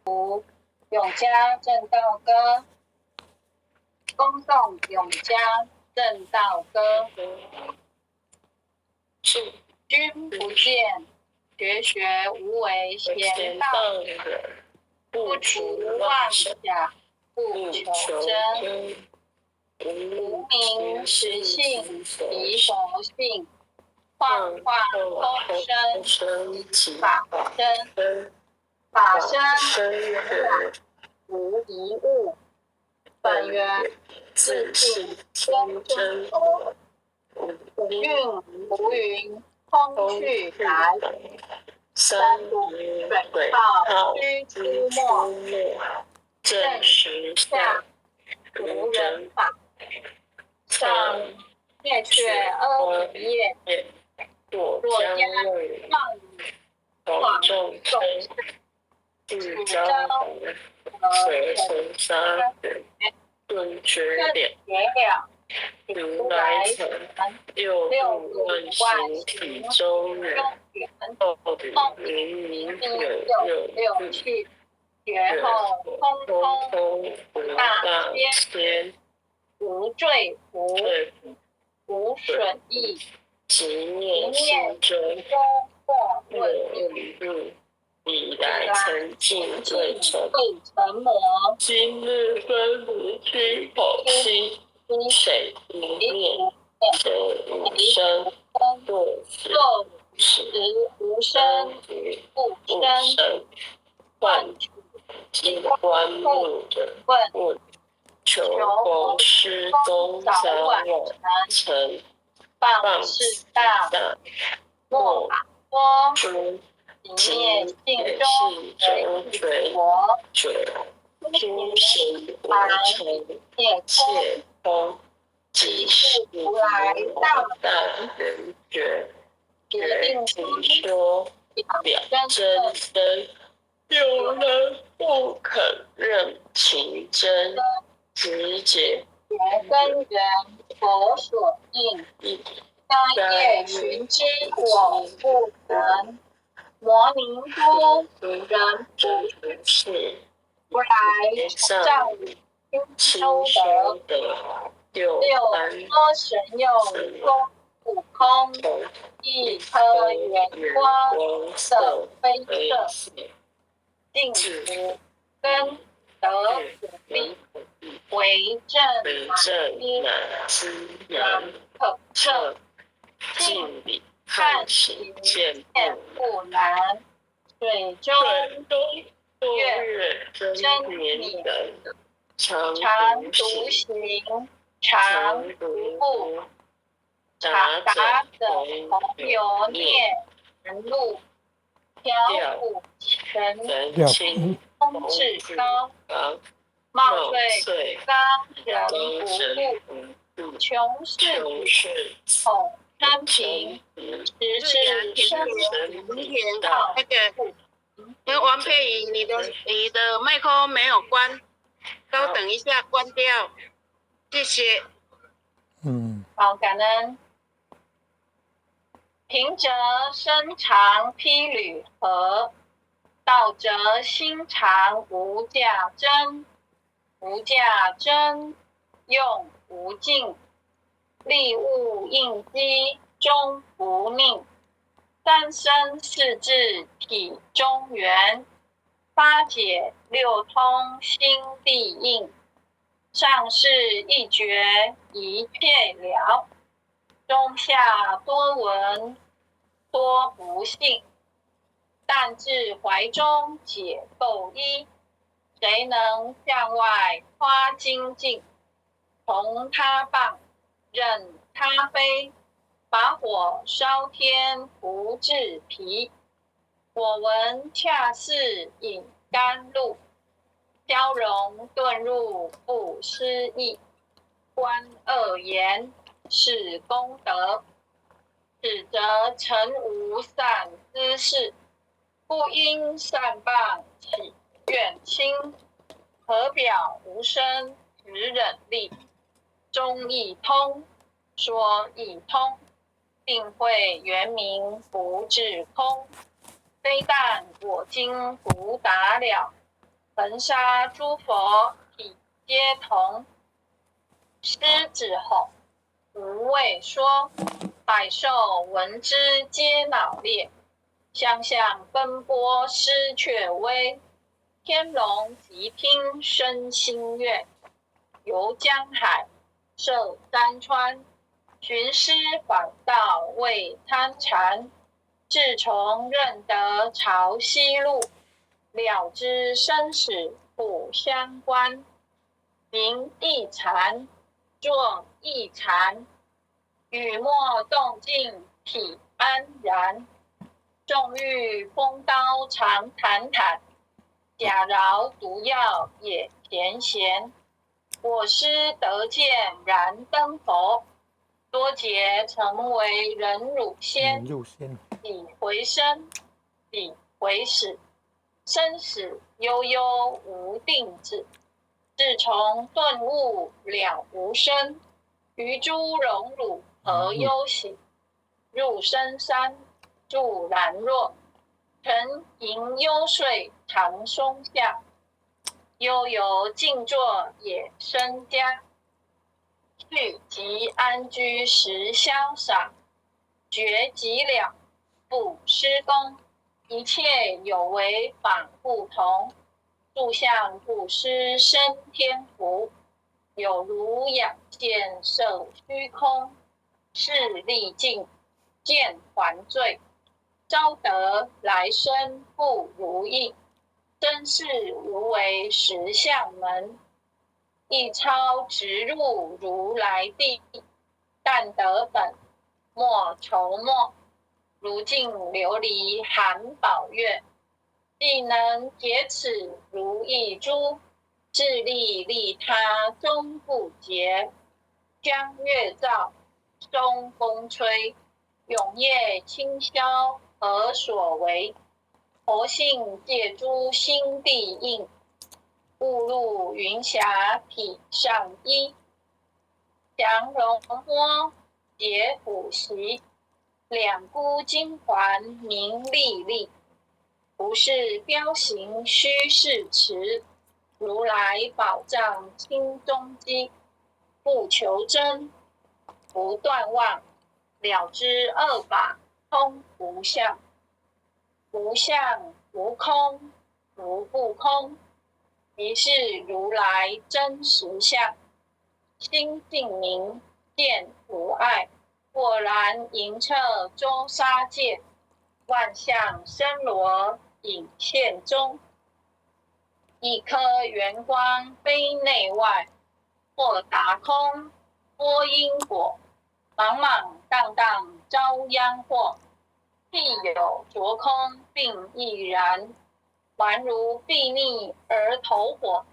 永嘉正道歌，恭送永嘉正道歌。君不见，学学无为贤道人，不除妄想，不求真。无名实性即佛性，幻化空生法身。法身圆满无一物，本源自性真真佛。五蕴无云，空去来，三途水泡须出没。正实下无人法，上灭却阿鼻业。若将妄语广众生，主张蛇神杀顿绝了，如来曾六度万行体中人，后明明有六趣，觉后通通不大千，无坠福，无损益，即念心中或问入。以来曾尽未成魔，今日分离虚口心，谁一念，谁无生，若实无生，不生，幻取机关目的问，求佛施功早晚成，放肆大莫把握。即念性中随佛，诸行无成切空，即是如来大人觉，决定说表真身，有人不肯认其真，直解根源佛所应，该业寻知我不能。摩尼多人不是，不来仗亲修德，六多神用功悟空，一颗圆光色非色，净土根得苦力，为正乃知难可测，尽理。看行见不难，水中月真明人，常独行，常独步，达等朋友孽人路，调伏神情风至高，冒罪刚人不顾，穷世恐。生平只是生平道。那王佩仪，你的麦克风没有关，稍等一下，关掉，谢谢。好，感恩。平则身长披履合，道则心常无价珍。无价珍，用无尽。利物应机终不宁，三生四智体中原，八解六通心地应，上士一绝一切了，中下多闻多不信，但至怀中解构一，谁能向外夸精进，从他棒任他飞，把火烧天不至疲。我闻恰似饮甘露，消融遁入不思议。观恶言是功德，此则诚无善知识，不因善谤起怨亲，何表无生直忍力。中亦通，说亦通，定会圆明不至空。非但我今不达了，恒沙诸佛体皆同，狮子吼，无畏说，百兽闻之皆恼裂。相向奔波失却威，天龙急听生心悦。游江海，涉山川，寻师访道未参禅。自从认得潮汐路，了知生死不相关。名一禅，作一禅，雨墨动静体安然。纵欲风刀常坦坦，假饶毒药也甜咸。我师得见燃灯佛，多劫成为人乳仙。理回生，理回死，生死悠悠无定止。自从顿悟了无生，于诸荣辱何忧喜？入深山住兰若，沉吟幽睡长松下。悠游静坐也生家，去即安居时潇洒。觉即了，不施功，一切有为反不同。住相不施生天福，有如仰见摄虚空。是历尽见还罪，招得来生不如意。真是无为实相门，一超直入如来地。但得本，莫愁没。如镜琉璃含宝月，既能解此如意珠。自利利他终不竭，将月照，松风吹。永夜清宵何所为？佛性借诸心地应，误入云霞体上衣。降龙窝结虎袭，两孤金环明历历。不是标行虚是持，如来宝藏清中基。不求真，不断妄，了知二法空无相。无相无空无不空，即是如来真实相。心净明，见无碍，果然盈彻周沙界。万象生罗隐现中，一颗圆光非内外。或达空，波因果，茫茫荡荡遭殃祸。必有着空并亦然，还如睥睨而投火。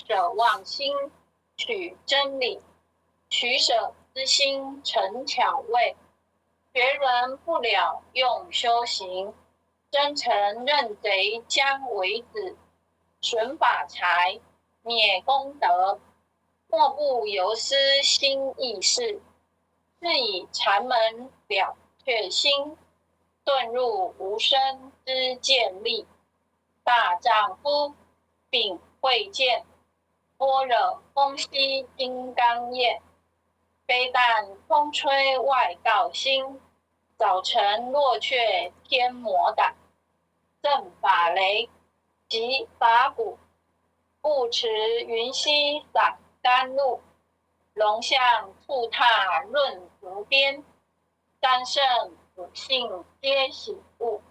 舍妄心，取真理，取舍之心成巧味。学人不了用修行，真诚认贼将为子。损法财，灭功德，莫不由私心意事。是以禅门了却心，遁入无生之见力。大丈夫秉慧见，般若风息金刚焰。非但风吹外道心，早晨落却天魔胆。正法雷，即法鼓，不持云溪散甘露。龙象触踏润湖边，三圣五性皆醒悟。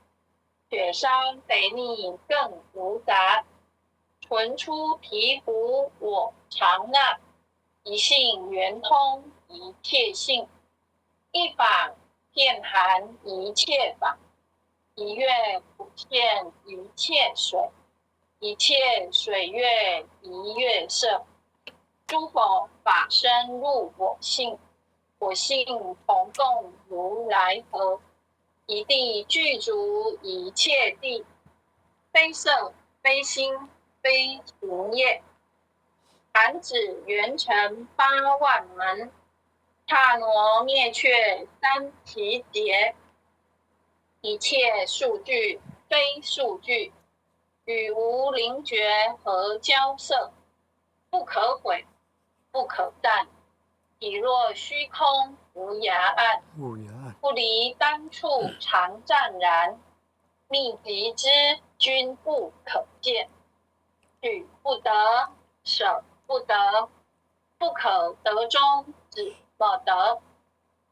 雪山肥腻更无杂，纯出皮肤我常纳。一性圆通一切性，一法遍含一切法。一月普现一切水，一切水月一月色。诸佛法身入我性，我性同共如来河。一地具足一切地，非色非心非情业。弹指圆成8万门，刹那灭却三奇劫。一切数据非数据，与无灵觉何交涉？不可毁，不可占。体若虚空，无涯岸。不离当处，常湛然。秘籍之，君不可见。取不得，舍不得。不可得中，止不得。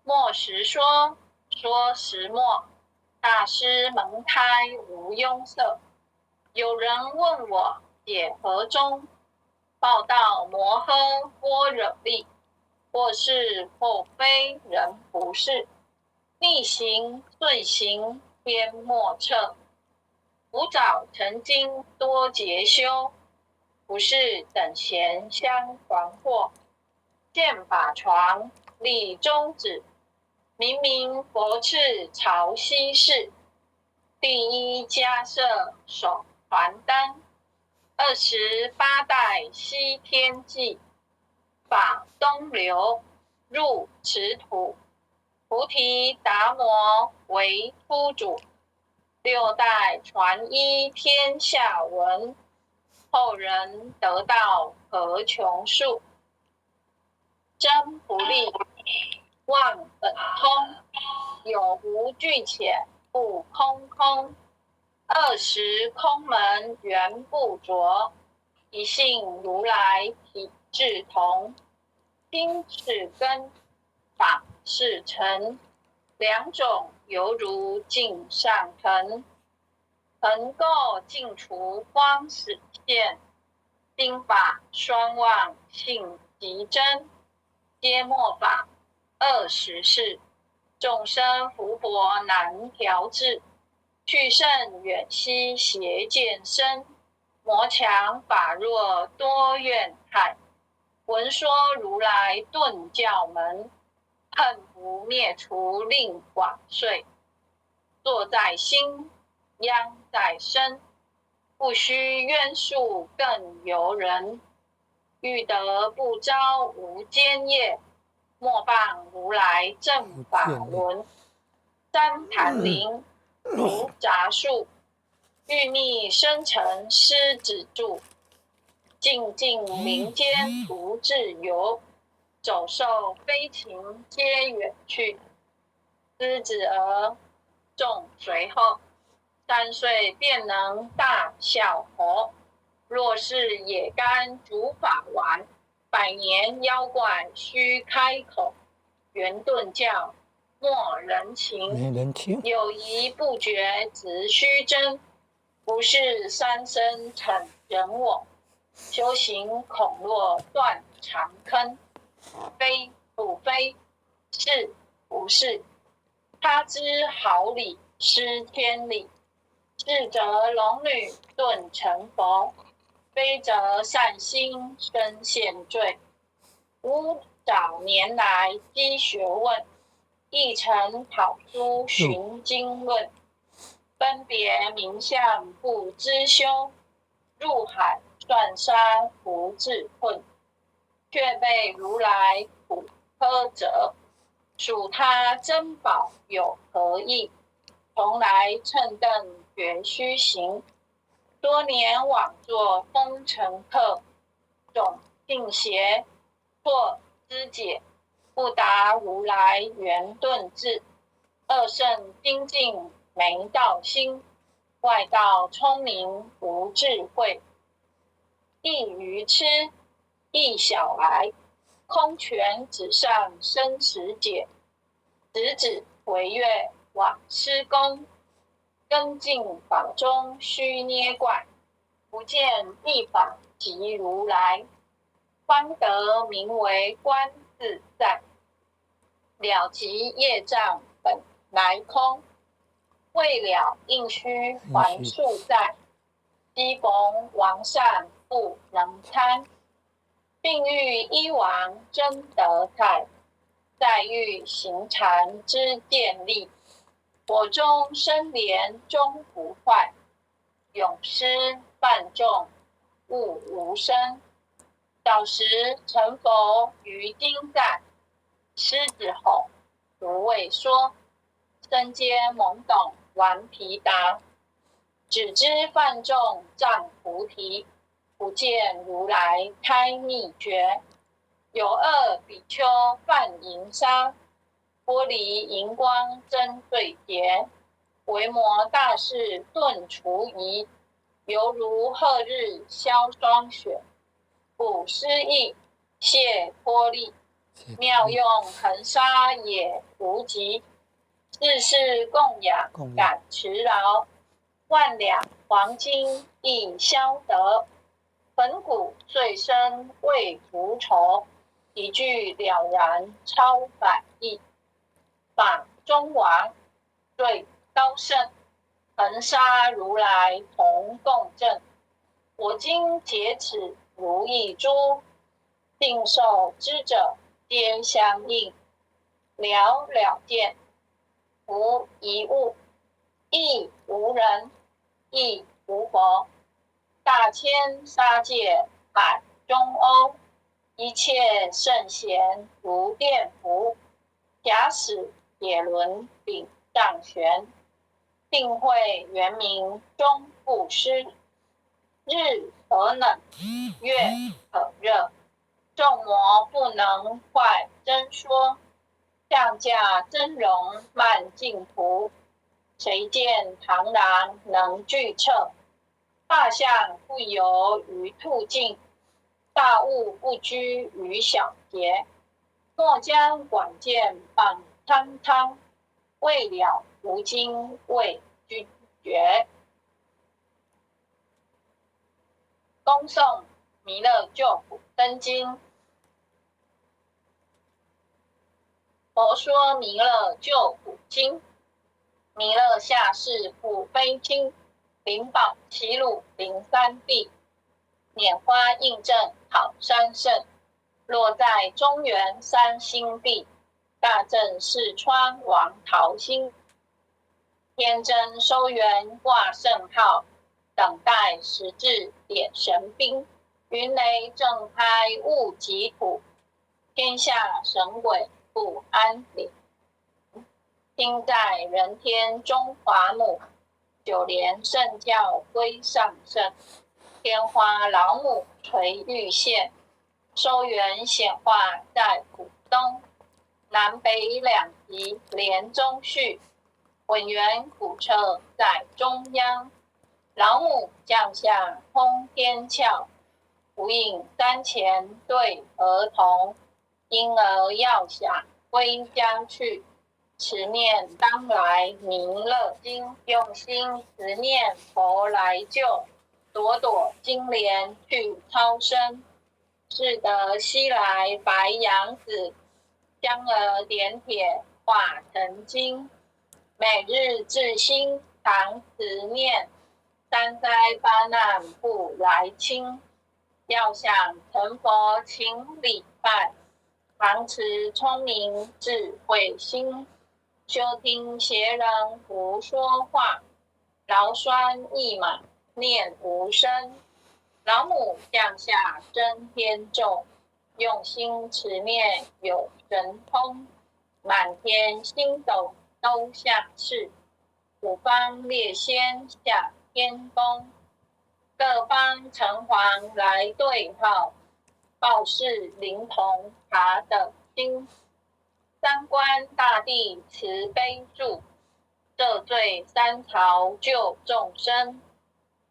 莫实说，说实莫。大师蒙开，无庸塞。有人问我解何中？报道摩诃般若力。或是或非，人不是。逆行顺行，天莫测。吾早成经，多劫修。不是等闲相传惑。见法床，立中指。明明佛敕朝夕事。第一迦摄手传单。28代西天际。法东流，入池土。菩提达摩为初主。6代传依天下闻。后人得道何穷数。真不立，万本通。有无俱浅，不空空。20空门圆不着。一性如来体智同。心是根，法是尘。两种犹如镜上腾。恒垢尽除光始现。心法双旺性极真。皆末法20事。众生福薄难调治。去甚远兮邪见深。魔强法弱多怨害。闻说如来顿教门。恨不灭除令广遂。坐在心，殃在身。不须冤诉更尤人。欲得不招无间业。莫谤如来正法轮。三坛林，如杂树。欲觅生辰狮子住。静静林间独自游。走兽飞禽皆远去。狮子儿众随后。3岁便能大小猴。若是野干竹法玩。百年妖怪须开口。圆顿教莫人情。有疑不决直须真。不是三生成人我。修行恐落断肠坑。非不非，是不是。他知毫厘失千里。是则龙女顿成佛。非则善心生现罪。吾早年来积学问。一诚讨书寻经论。分别名相不知修。入海算沙不自困。却被如来苦苛责。属他珍宝有何益？从来乘凳觉虚行。多年枉作风尘客。总信邪，错知解。不达如来圆顿智。二圣精进没道心。外道聪明无智慧。亦愚痴，亦小癌。空拳指上生死解。直指回月往施功。根进法中须捏怪。不见一法即如来。方得名为观自在。了即业障本来空。未了应须还数在。昔逢王善不能参。并欲依王真得泰。再欲行禅之见力。火中生莲终不坏。永施犯众悟无生。早时成佛于今在。狮子吼如未说。身皆懵懂顽皮答。只知泛众障菩提，不见如来开秘诀。有二比丘泛银沙，玻璃银光真对洁。维摩大士顿除疑，犹如赫日消霜雪。古诗意谢脱力，妙用恒沙也无极。世事供养感持劳，万两黄金亦消得。粉骨碎身为浮愁，一句了然超百亿。法中王最高胜，恒沙如来同共振。我今解此如意珠，定受知者皆相应。了了见，无一物，亦无人，亦无佛。大千沙界海中欧，一切圣贤如电符。假使铁轮顶上悬，定会圆明终不失。日可冷，月可热，众魔不能坏真说。降价真容慢净土，谁见螳螂能拒彻？大象不游于兔径，大物不居于小节。莫将管见绑汤汤，未了无经未拒绝。恭诵弥勒救苦真经。佛说弥勒救苦经，弥勒下世不非亲，灵宝齐鲁灵三地，拈花应正好三圣，落在中原三星地，大正四川王桃心，天真收元挂圣号，等待时至点神兵，云雷震开物极土，天下神鬼不安宁。听在人天中华母，九莲圣教归上圣，天花老母垂玉线，收元显化在浦东，南北两极连中续，稳圆古彻在中央。老母降下通天窍，无影山前对儿童，婴儿要想归家去，持念当来弥勒经，用心持念佛来救，朵朵金莲去超生。是得西来白羊子，将儿点铁化成金，每日至心常持念，三灾八难不来侵。要想成佛请礼拜，常持聪明智慧心，休听邪人胡说话，劳酸一马念无声。老母降下真天咒，用心持念有神通，满天星斗都下世，五方列仙下天宫，各方城隍来对号，报事灵童查的经。三官大帝慈悲助，赦罪三朝救众生，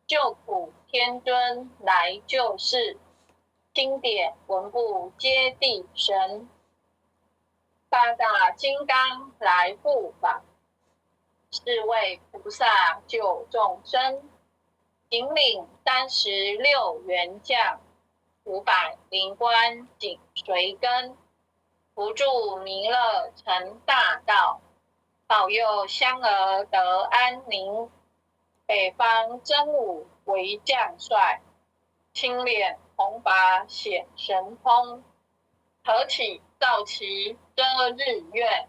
救苦天尊来救世，经典文部皆地神，八大金刚来护法，是为菩萨救众生。引领36员将，500灵官紧随跟，扶助弥勒成大道，保佑香儿得安宁。北方真武为将帅，青脸红发显神通，合起造旗遮日月，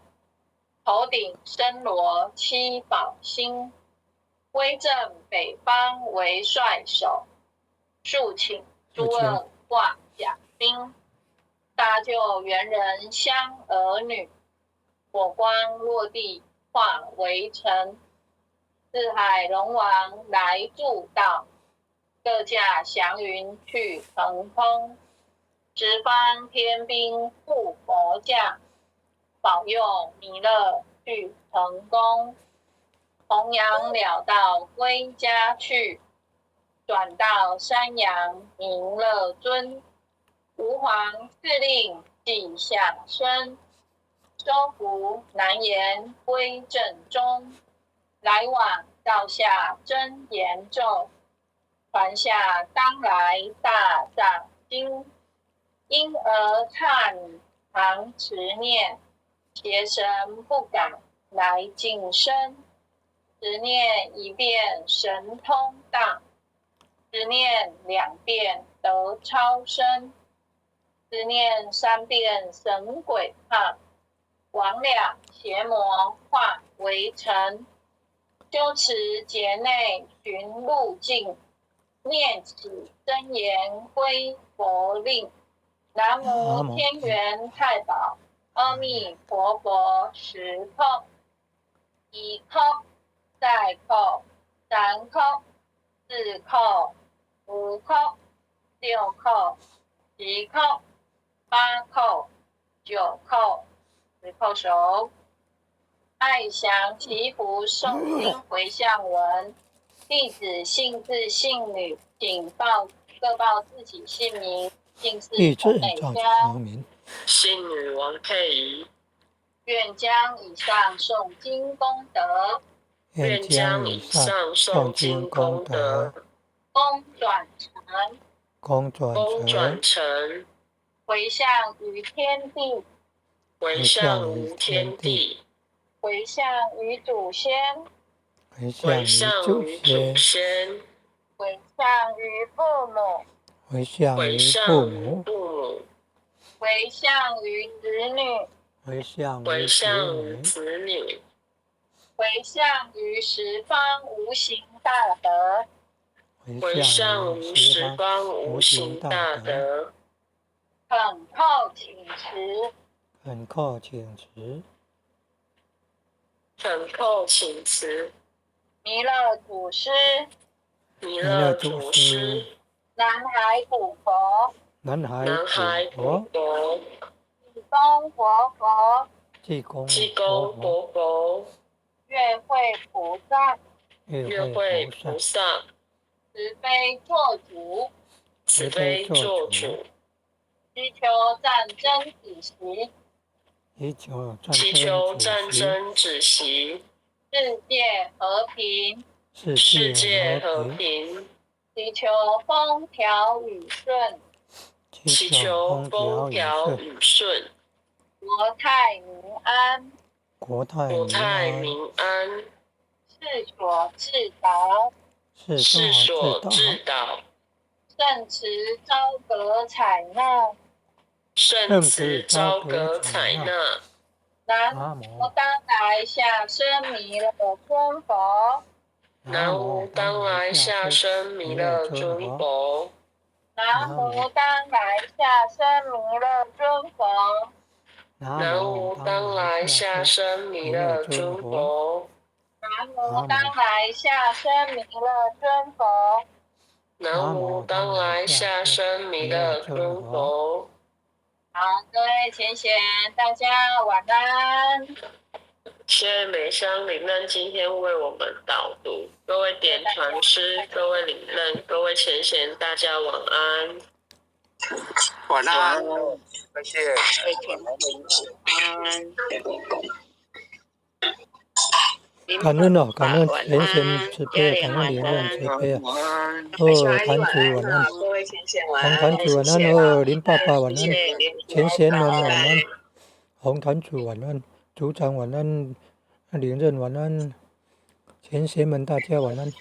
头顶身罗七宝星，威震北方为帅首，肃请诸恶挂甲兵，搭救猿人香儿女，火光落地化为尘。四海龙王来助道，各驾祥云去腾空。十方天兵护佛驾，保佑弥勒去成功。弘扬了道归家去，转到山阳弥勒尊。吾皇敕令记下生，收服难言归正中。来往道下真言咒，传下当来大藏经。因而刹你常持念，邪神不敢来近身。十念一遍神通大，十念两遍得超生，十念三遍神鬼怕，魍魉邪魔化为尘。修持劫内寻路径，念起真言归佛令。南无天元太保阿弥陀佛10叩，1叩，再叩，3叩，4叩，5叩，6叩，7叩，8叩，9叩，10叩手。爱祥祈福诵经回向文，弟子姓字姓女，请各报自己姓名。姓氏陈美香，姓女王佩仪。愿将以上诵经功德，愿将以上诵经功德，功转成，回向于天地，回向于天地，回向于祖先，回向于祖先，回向于父母，回向于父母，回向于子女，回向于子女，回向于十方无形大德，回向于十方无形大德。恳叩请辞，恳叩请辞，恳叩请辞。弥勒祖师，弥勒祖师，南海古佛，南海古佛，济公活佛，济公活佛，月会菩萨，月会菩萨，慈悲做主，慈悲做主，祈求战争止息，祈求战争止息，世界和平，世界和平，祈求风调雨顺，祈求风调雨顺，国泰民安，国泰民安，世所至导，世所至导，圣慈昭格采纳，圣慈昭格采纳。南无当来下生弥勒尊佛，南无当来下生弥勒尊佛，南无当来下生弥勒尊佛，南无当来下生弥勒尊佛，南无当来下生弥勒尊佛，南无当来下生弥勒尊佛。好，各位前贤，大家晚安。谢谢美香领任今天为我们导读，各位点传师，各位领任，各位前贤，大家晚安。晚安，谢谢。感恩哦，感恩前贤慈悲，感恩连任慈悲啊！坛主晚安，红坛主晚安，林爸爸晚安，前贤们晚安，红坛主晚安，组长晚安，连任晚安，前贤们大家晚安。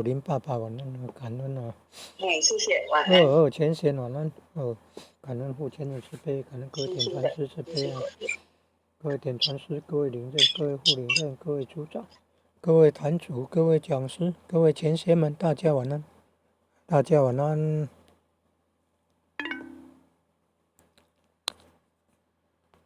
林爸爸晚安，感恩哦。谢谢，晚安。前贤晚安，感恩父亲的慈悲，感恩各位点传师慈悲啊！各位点传师，各位领任，各位副领任，各位组长，各位坛主，各位讲师，各位前贤们，大家晚安，大家晚安。